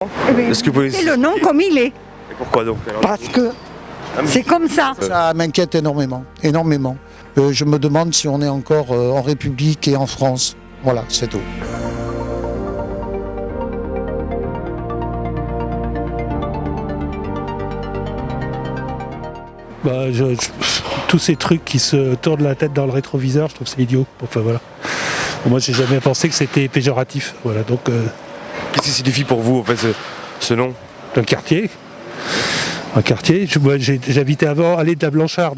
Est-ce que vous pouvez... C'est le nom comme il est, Et pourquoi donc alors parce que c'est comme ça. Ça m'inquiète énormément, énormément. Je me demande si on est encore en République et en France. Voilà, c'est tout. Tous ces trucs qui se tournent la tête dans le rétroviseur, je trouve c'est idiot. Enfin voilà. Moi j'ai jamais pensé que c'était péjoratif. Voilà, donc Qu'est-ce qui signifie pour vous en fait ce nom? un quartier. Un quartier. Moi j'habitais avant allée de la Blanchard.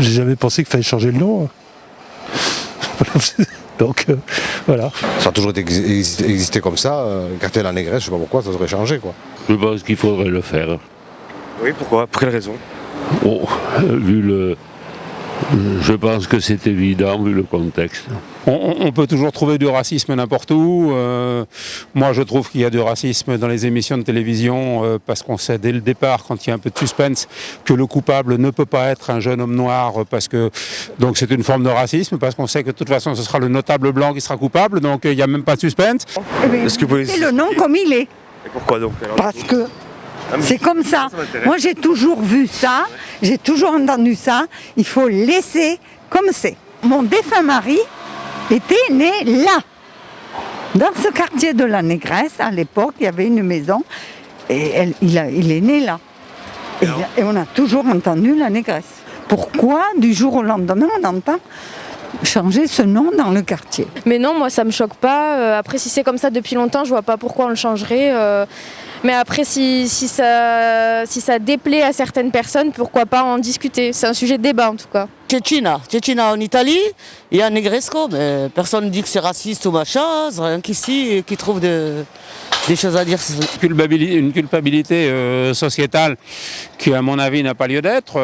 J'ai jamais pensé qu'il fallait changer le nom. Donc voilà. Ça a toujours existé comme ça, le quartier de la Négresse, je sais pas pourquoi, ça devrait changer quoi. Je pense qu'il faudrait le faire. Oui, pourquoi? Pour quelle raison? Je pense que c'est évident vu le contexte. On peut toujours trouver du racisme n'importe où. Moi, je trouve qu'il y a du racisme dans les émissions de télévision parce qu'on sait dès le départ, quand il y a un peu de suspense, que le coupable ne peut pas être un jeune homme noir donc c'est une forme de racisme parce qu'on sait que de toute façon, ce sera le notable blanc qui sera coupable, donc il n'y a même pas de suspense. Est-ce que vous pouvez... C'est le nom comme il est, Et pourquoi donc alors parce que Ah, mais c'est comme ça. m'intéresse. Moi j'ai toujours vu ça, j'ai toujours entendu ça. Il faut laisser comme c'est. Mon défunt mari était né là. Dans ce quartier de la Négresse, à l'époque, il y avait une maison et il est né là. Et on a toujours entendu la Négresse. Pourquoi, du jour au lendemain, on entend changer ce nom dans le quartier? Mais non, moi ça me choque pas. Après, si c'est comme ça depuis longtemps, je vois pas pourquoi on le changerait. Mais après, si ça déplaît à certaines personnes, pourquoi pas en discuter? C'est un sujet de débat en tout cas. Cecina en Italie, il y a Negresco, mais personne ne dit que c'est raciste ou machin, c'est rien qu'ici qui trouve des choses à dire. Une culpabilité sociétale qui, à mon avis, n'a pas lieu d'être.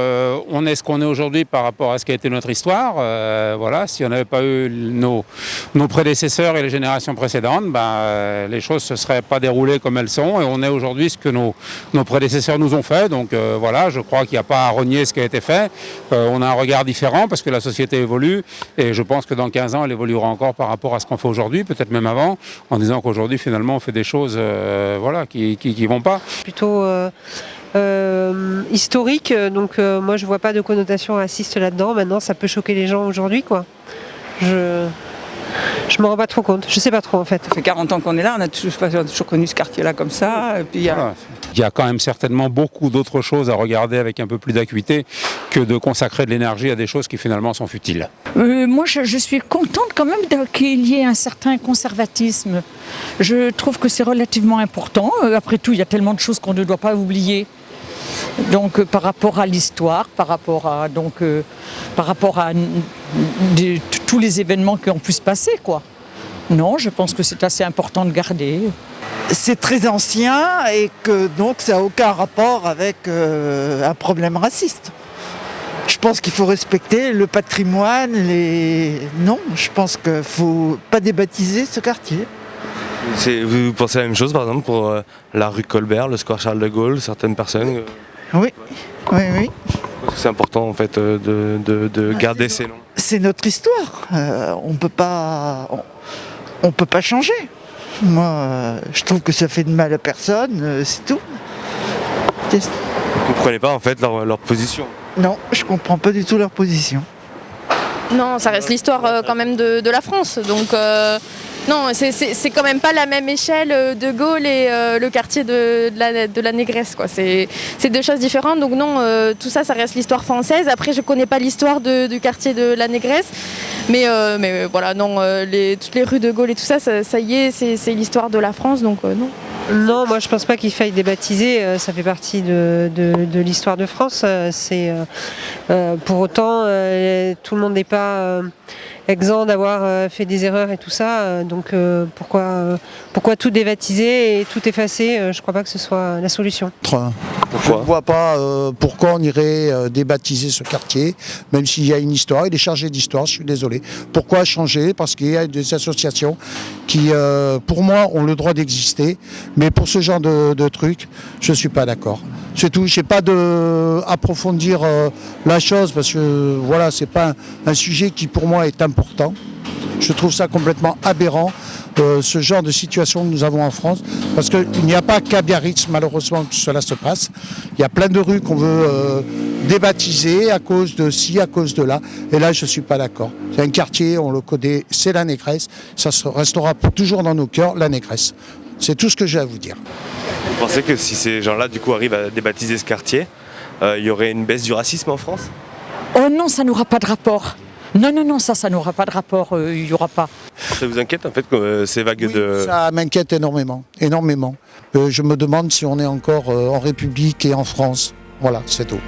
On est ce qu'on est aujourd'hui par rapport à ce qu'a été notre histoire. Voilà, si on n'avait pas eu nos prédécesseurs et les générations précédentes, les choses ne se seraient pas déroulées comme elles sont. Et on est aujourd'hui ce que nos prédécesseurs nous ont fait. Donc voilà, je crois qu'il n'y a pas à renier ce qui a été fait. On a un regard différent parce que la société évolue. Et je pense que dans 15 ans, elle évoluera encore par rapport à ce qu'on fait aujourd'hui, peut-être même avant, en disant qu'aujourd'hui, finalement, on fait des choses qui vont pas. Plutôt historique, donc moi je vois pas de connotation raciste là-dedans. Maintenant ça peut choquer les gens aujourd'hui quoi. Je me rends pas trop compte, je sais pas trop en fait. Ça fait 40 ans qu'on est là, on a toujours connu ce quartier-là comme ça. Et puis, Voilà. Il y a quand même certainement beaucoup d'autres choses à regarder avec un peu plus d'acuité que de consacrer de l'énergie à des choses qui finalement sont futiles. Moi, je suis contente quand même qu'il y ait un certain conservatisme. Je trouve que c'est relativement important. Après tout, il y a tellement de choses qu'on ne doit pas oublier. Donc, par rapport à l'histoire, par rapport à tous les événements qui ont pu se passer, quoi. Non, je pense que c'est assez important de garder. C'est très ancien et que donc ça n'a aucun rapport avec un problème raciste. Je pense qu'il faut respecter le patrimoine, Non, je pense qu'il ne faut pas débaptiser ce quartier. Vous pensez la même chose par exemple pour la rue Colbert, le square Charles de Gaulle, certaines personnes Oui. C'est important en fait de garder ces noms. C'est notre histoire. On peut pas changer. Moi, je trouve que ça fait de mal à personne, c'est tout. Vous ne comprenez pas en fait leur position? Non, je comprends pas du tout leur position. Non, ça reste l'histoire quand même de la France. Donc non, c'est quand même pas la même échelle de Gaulle et le quartier de la Négresse, quoi. C'est deux choses différentes. Donc non, tout ça reste l'histoire française. Après, je connais pas l'histoire du quartier de la Négresse. Mais voilà, non, toutes les rues de Gaulle et tout ça y est, c'est l'histoire de la France, donc non. Non, moi je pense pas qu'il faille débaptiser, ça fait partie de l'histoire de France. Pour autant, tout le monde n'est pas exempt d'avoir fait des erreurs et tout ça, donc pourquoi tout débaptiser et tout effacer? Je crois pas que ce soit la solution. Je ne vois pas pourquoi on irait débaptiser ce quartier, même s'il y a une histoire, il est chargé d'histoire, je suis désolé. Pourquoi changer? Parce qu'il y a des associations qui, pour moi, ont le droit d'exister, mais pour ce genre de trucs, je ne suis pas d'accord. C'est tout, je n'ai pas d'approfondir la chose, parce que voilà, c'est pas un sujet qui pour moi est important. Je trouve ça complètement aberrant ce genre de situation que nous avons en France, parce qu'il n'y a pas qu'à Biarritz malheureusement que cela se passe. Il y a plein de rues qu'on veut débaptiser à cause de ci, à cause de là, et là je ne suis pas d'accord. C'est un quartier, on le connaît, c'est la Négresse, ça restera toujours dans nos cœurs, la Négresse. C'est tout ce que j'ai à vous dire. Vous pensez que si ces gens-là du coup arrivent à débaptiser ce quartier, il y aurait une baisse du racisme en France? Oh non, ça n'aura pas de rapport. Non, ça n'aura pas de rapport, il n'y aura pas. Ça vous inquiète en fait ces vagues Oui, de... ça m'inquiète énormément. Je me demande si on est encore en République et en France. Voilà, c'est tout.